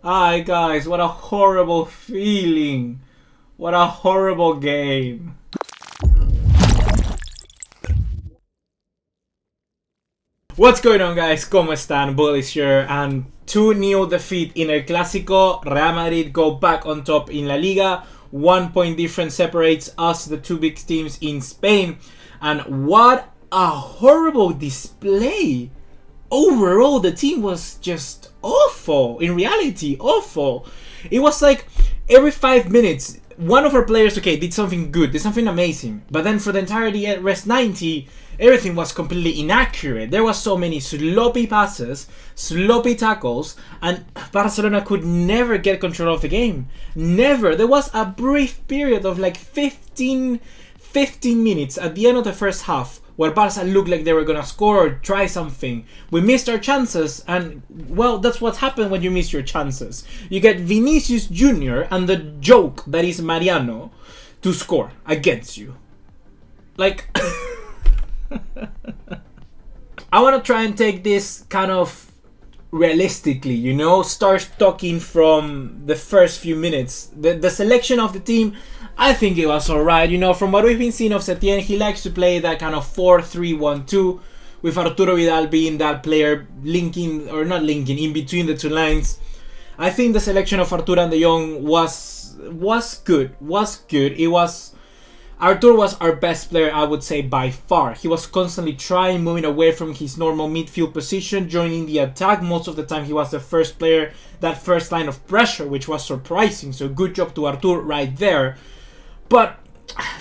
Hi guys, what a horrible feeling. What a horrible game. What's going on guys? ¿Cómo están? BugaLuis here, and 2-0 defeat in El Clásico. Real Madrid go back on top in La Liga. 1 point difference separates us, the two big teams in Spain. And what a horrible display. Overall, the team was just awful. In reality, awful. It was like every 5 minutes, one of our players, did something good, did something amazing. But then for the entirety at rest 90, everything was completely inaccurate. There was so many sloppy passes, sloppy tackles, and Barcelona could never get control of the game. Never. There was a brief period of like 15 minutes at the end of the first half where Barca looked like they were gonna score or try something. We missed our chances, and well, that's what happened when you miss your chances. You get Vinicius Jr. and the joke that is Mariano to score against you. Like, I want to try and take this kind of realistically, start talking from the first few minutes. The selection of the team, I think it was alright. From what we've been seeing of Setien, he likes to play that kind of 4-3-1-2 with Arturo Vidal being that player linking, or not linking, in between the two lines. I think the selection of Arturo and De Jong was good. Arturo was our best player, I would say, by far. He was constantly trying, moving away from his normal midfield position, joining the attack. Most of the time he was the first player, that first line of pressure, which was surprising. So good job to Arturo right there. But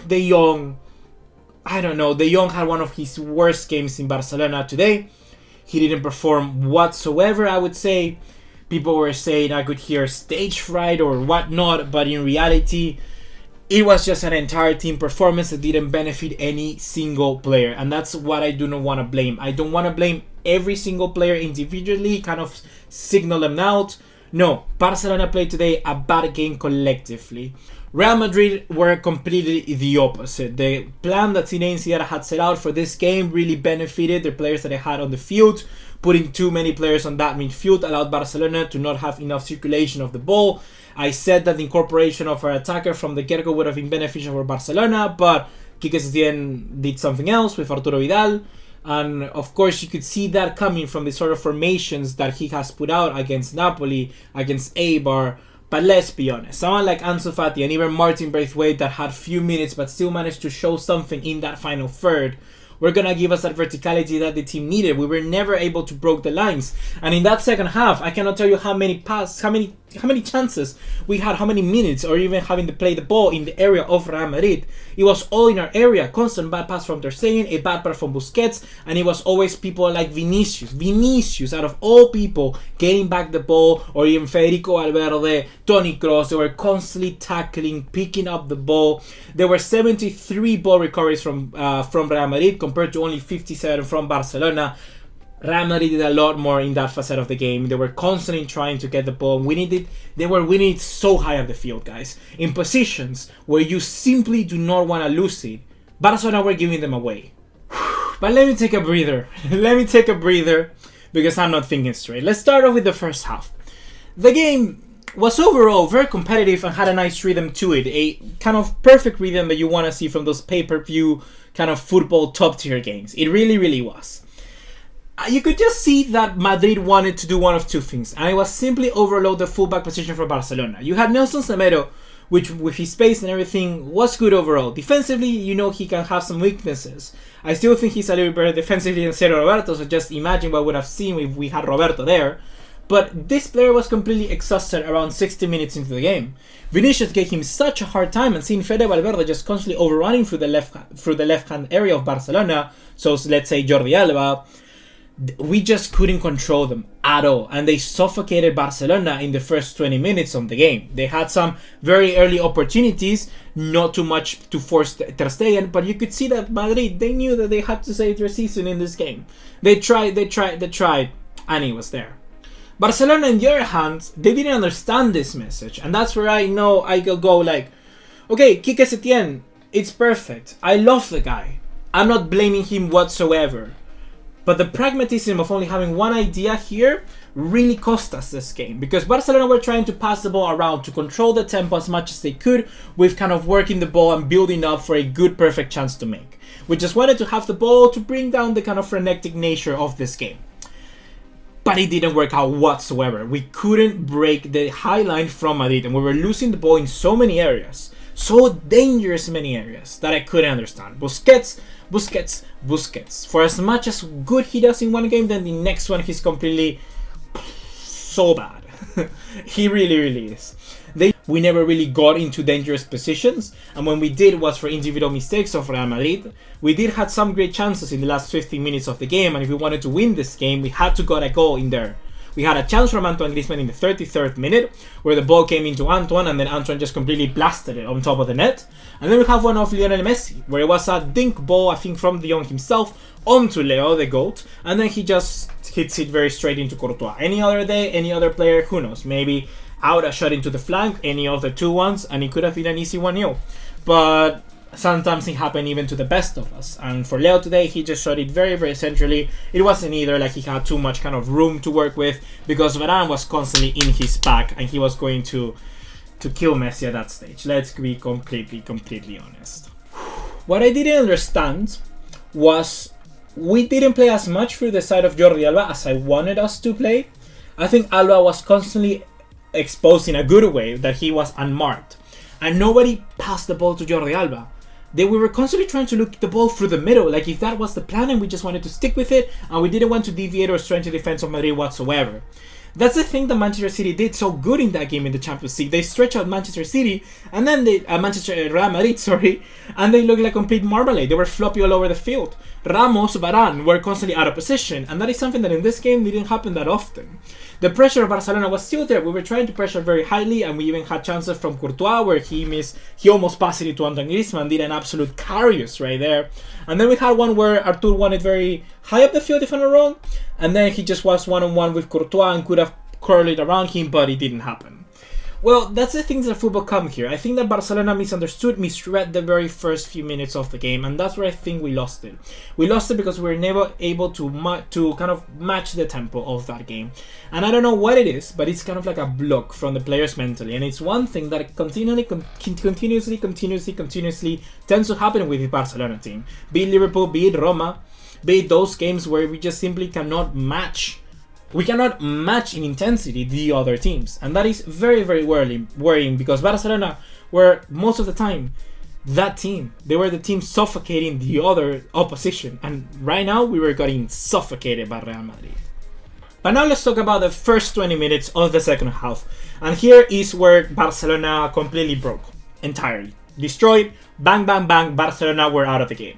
De Jong, I don't know. De Jong had one of his worst games in Barcelona today. He didn't perform whatsoever, I would say. People were saying I could hear stage fright or whatnot, but in reality, it was just an entire team performance that didn't benefit any single player. And that's what I do not want to blame. I don't want to blame every single player individually, kind of signal them out. No, Barcelona played today a bad game collectively. Real Madrid were completely the opposite. The plan that Zinedine Zidane had set out for this game really benefited the players that they had on the field. Putting too many players on that midfield allowed Barcelona to not have enough circulation of the ball. I said that the incorporation of our attacker from the get-go would have been beneficial for Barcelona, but Quique Setien did something else with Arturo Vidal. And of course you could see that coming from the sort of formations that he has put out against Napoli, against Eibar. But let's be honest, someone like Ansu Fati and even Martin Braithwaite that had few minutes but still managed to show something in that final third were gonna give us that verticality that the team needed. We were never able to break the lines. And in that second half, I cannot tell you how many chances we had, how many minutes, or even having to play the ball in the area of Real Madrid. It was all in our area. Constant bad pass from Ter Stegen, a bad pass from Busquets, and it was always people like Vinicius, out of all people, getting back the ball, or even Federico Valverde, Toni Kroos. They were constantly tackling, picking up the ball. There were 73 ball recoveries from Real Madrid compared to only 57 from Barcelona. Real Madrid did a lot more in that facet of the game. They were constantly trying to get the ball. They were winning it so high up the field, guys. In positions where you simply do not want to lose it. Barcelona were giving them away. But let me take a breather. Because I'm not thinking straight. Let's start off with the first half. The game was overall very competitive and had a nice rhythm to it. A kind of perfect rhythm that you want to see from those pay-per-view kind of football top-tier games. It really, really was. You could just see that Madrid wanted to do one of two things, and it was simply overload the fullback position for Barcelona. You had Nelson Semedo, which with his pace and everything was good overall. Defensively, he can have some weaknesses. I still think he's a little better defensively than Sergio Roberto, so just imagine what we would have seen if we had Roberto there. But this player was completely exhausted around 60 minutes into the game. Vinicius gave him such a hard time, and seeing Fede Valverde just constantly overrunning through the left-hand area of Barcelona, so let's say Jordi Alba, we just couldn't control them at all, and they suffocated Barcelona in the first 20 minutes of the game. They had some very early opportunities, not too much to force Ter Stegen, but you could see that Madrid, they knew that they had to save their season in this game. They tried, and it was there. Barcelona, on the other hand, they didn't understand this message, and that's where I know I could go like, okay, Quique Setien, it's perfect. I love the guy. I'm not blaming him whatsoever. But the pragmatism of only having one idea here really cost us this game, because Barcelona were trying to pass the ball around to control the tempo as much as they could, with kind of working the ball and building up for a good perfect chance to make. We just wanted to have the ball to bring down the kind of frenetic nature of this game. But it didn't work out whatsoever. We couldn't break the high line from Madrid, and we were losing the ball in so many areas. So dangerous many areas that I couldn't understand. Busquets. For as much as good he does in one game, then the next one he's completely so bad. He really is. We never really got into dangerous positions, and when we did was for individual mistakes of Real Madrid. We did have some great chances in the last 15 minutes of the game, and if we wanted to win this game, we had to get a goal in there. We had a chance from Antoine Griezmann in the 33rd minute, where the ball came into Antoine, and then Antoine just completely blasted it on top of the net. And then we have one of Lionel Messi, where it was a dink ball, I think from De Jong himself, onto Leo, the GOAT, and then he just hits it very straight into Courtois. Any other day, any other player, who knows, maybe out a shot into the flank, any of the 2-1s, and it could have been an easy 1-0. But sometimes it happened even to the best of us. And for Leo today, he just shot it very centrally. It wasn't either like he had too much kind of room to work with, because Varane was constantly in his back, and he was going to kill Messi at that stage. Let's be completely honest. What I didn't understand was we didn't play as much through the side of Jordi Alba as I wanted us to play. I think Alba was constantly exposed in a good way that he was unmarked, and nobody passed the ball to Jordi Alba. We were constantly trying to look the ball through the middle, like if that was the plan, and we just wanted to stick with it, and we didn't want to deviate or strengthen the defense of Madrid whatsoever. That's the thing that Manchester City did so good in that game in the Champions League. They stretch out Manchester City, and then Real Madrid, and they look like complete marmalade. They were floppy all over the field. Ramos, Varane were constantly out of position, and that is something that in this game didn't happen that often. The pressure of Barcelona was still there. We were trying to pressure very highly, and we even had chances from Courtois where he almost passed it to Antoine Griezmann, did an absolute Karius right there. And then we had one where Artur won it very high up the field, if I'm not wrong, and then he just was one-on-one with Courtois and could have curled it around him, but it didn't happen. Well, that's the things that football come here. I think that Barcelona misread the very first few minutes of the game, and that's where I think we lost it. We lost it because we were never able to kind of match the tempo of that game. And I don't know what it is, but it's kind of like a block from the players mentally, and it's one thing that continuously tends to happen with the Barcelona team. Be it Liverpool, be it Roma, be it those games where we just simply cannot match. We cannot match in intensity the other teams, and that is very worrying, because Barcelona were most of the time that team. They were the team suffocating the other opposition, and right now we were getting suffocated by Real Madrid. But now let's talk about the first 20 minutes of the second half, and here is where Barcelona completely broke, entirely destroyed. Bang, Barcelona were out of the game.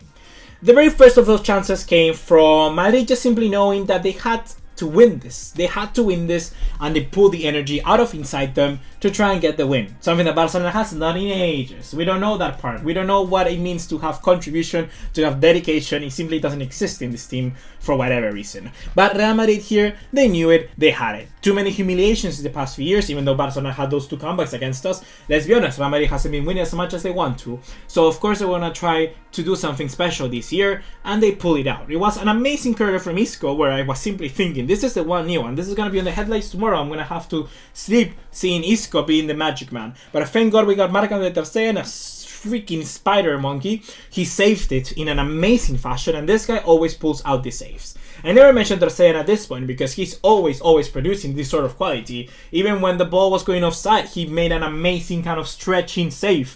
The very first of those chances came from Madrid just simply knowing that they had to win this. They had to win this, and they pulled the energy out of inside them to try and get the win. Something that Barcelona has done in ages. We don't know that part. We don't know what it means to have contribution, to have dedication. It simply doesn't exist in this team for whatever reason. But Real Madrid here, they knew it, they had it. Too many humiliations in the past few years, even though Barcelona had those two comebacks against us. Let's be honest, Real Madrid hasn't been winning as much as they want to. So of course they want to try to do something special this year, and they pull it out. It was an amazing curler from Isco, where I was simply thinking, this is the one new one. This is going to be on the headlights tomorrow. I'm going to have to sleep seeing Isco being the magic man. But thank God we got Marc-André Ter Stegen, a freaking spider monkey. He saved it in an amazing fashion, and this guy always pulls out the saves. I never mentioned Ter Stegen at this point because he's always producing this sort of quality. Even when the ball was going offside, he made an amazing kind of stretching save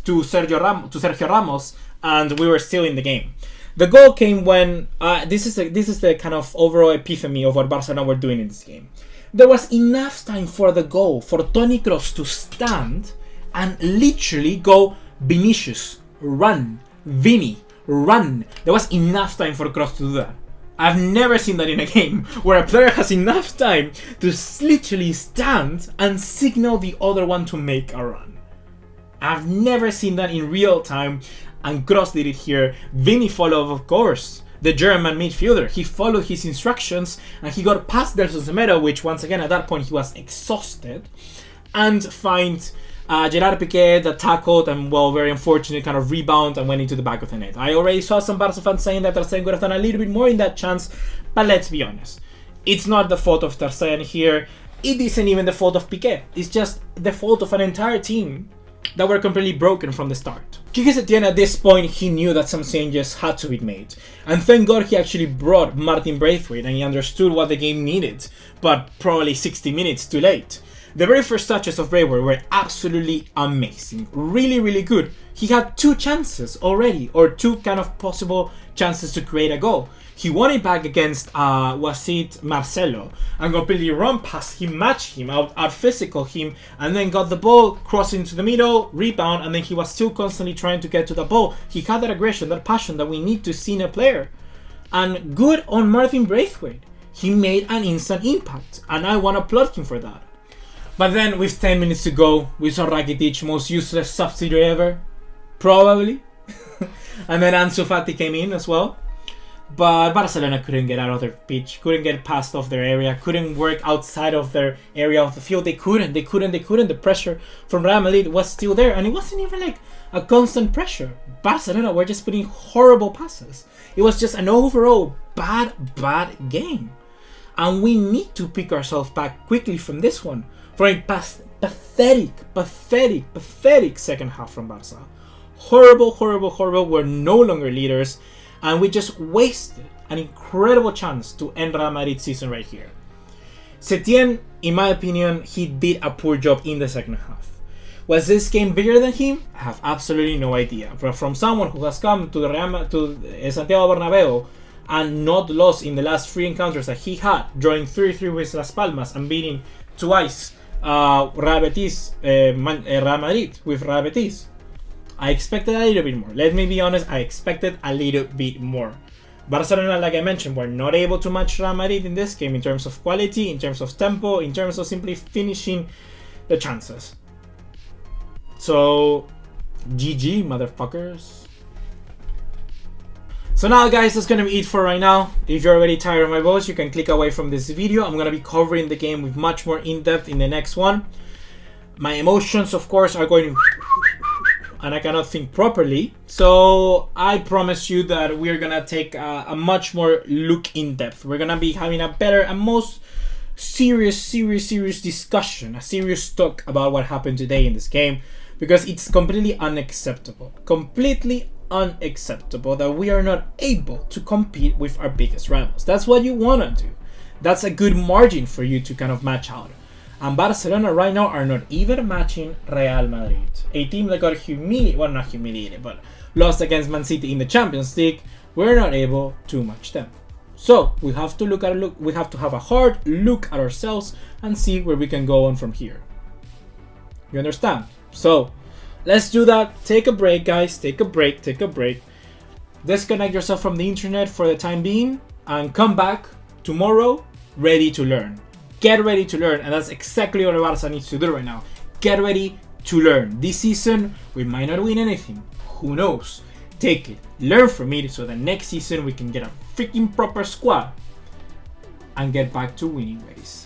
to Sergio Ramos, and we were still in the game. The goal came when this is the kind of overall epiphany of what Barcelona were doing in this game. There was enough time for the goal for Toni Kroos to stand and literally go, Vinicius, run, Vini, run. There was enough time for Kroos to do that. I've never seen that in a game where a player has enough time to literally stand and signal the other one to make a run. I've never seen that in real time, and Kroos did it here. Vini followed, of course, the German midfielder. He followed his instructions, and he got past Nelson Semedo, which once again at that point he was exhausted, and find Gerard Piqué that tackled and, well, very unfortunate kind of rebound and went into the back of the net. I already saw some Barca fans saying that Ter Stegen could have done a little bit more in that chance, but let's be honest. It's not the fault of Ter Stegen here. It isn't even the fault of Piqué. It's just the fault of an entire team that were completely broken from the start. Quique Setien, at this point, he knew that some changes had to be made. And thank God he actually brought Martin Braithwaite and he understood what the game needed, but probably 60 minutes too late. The very first touches of Braithwaite were absolutely amazing. Really, really good. He had 2 chances already, or 2 kind of possible chances to create a goal. He won it back against was it Marcelo, and completely run past him, matched him, out physical him, and then got the ball, crossed into the middle, rebound, and then he was still constantly trying to get to the ball. He had that aggression, that passion that we need to see in a player. And good on Martin Braithwaite. He made an instant impact, and I want to applaud him for that. But then with 10 minutes to go, we saw Rakitic, most useless substitute ever, probably. And then Ansu Fati came in as well. But Barcelona couldn't get out of their pitch, couldn't get past off their area, couldn't work outside of their area of the field. They couldn't. The pressure from Real Madrid was still there, and it wasn't even like a constant pressure. Barcelona were just putting horrible passes. It was just an overall bad game. And we need to pick ourselves back quickly from this one. For a pathetic second half from Barca. Horrible. We're no longer leaders. And we just wasted an incredible chance to end Real Madrid's season right here. Setien, in my opinion, he did a poor job in the second half. Was this game bigger than him? I have absolutely no idea. But from someone who has come to Santiago Bernabeu and not lost in the last 3 encounters that he had, drawing 3-3 with Las Palmas and beating twice Real Madrid with Real Betis, I expected a little bit more. Let me be honest, I expected a little bit more. Barcelona, like I mentioned, were not able to match Real Madrid in this game in terms of quality, in terms of tempo, in terms of simply finishing the chances. So, GG, motherfuckers. So now, guys, that's gonna be it for right now. If you're already tired of my voice, you can click away from this video. I'm gonna be covering the game with much more in-depth in the next one. My emotions, of course, are going to... and I cannot think properly, so I promise you that we're gonna take a much more look in depth. We're gonna be having a better and most serious discussion, a serious talk about what happened today in this game, because it's completely unacceptable that we are not able to compete with our biggest rivals. That's what you wanna do. That's a good margin for you to kind of match out. And Barcelona right now are not even matching Real Madrid, a team that got humiliated, well, not humiliated, but lost against Man City in the Champions League. We're not able to match them. So we have to we have to have a hard look at ourselves and see where we can go on from here. You understand? So let's do that. Take a break, guys. Take a break. Disconnect yourself from the internet for the time being and come back tomorrow ready to learn. Get ready to learn, and that's exactly what Barca needs to do right now. Get ready to learn. This season, we might not win anything. Who knows? Take it. Learn from it so that next season we can get a freaking proper squad and get back to winning ways.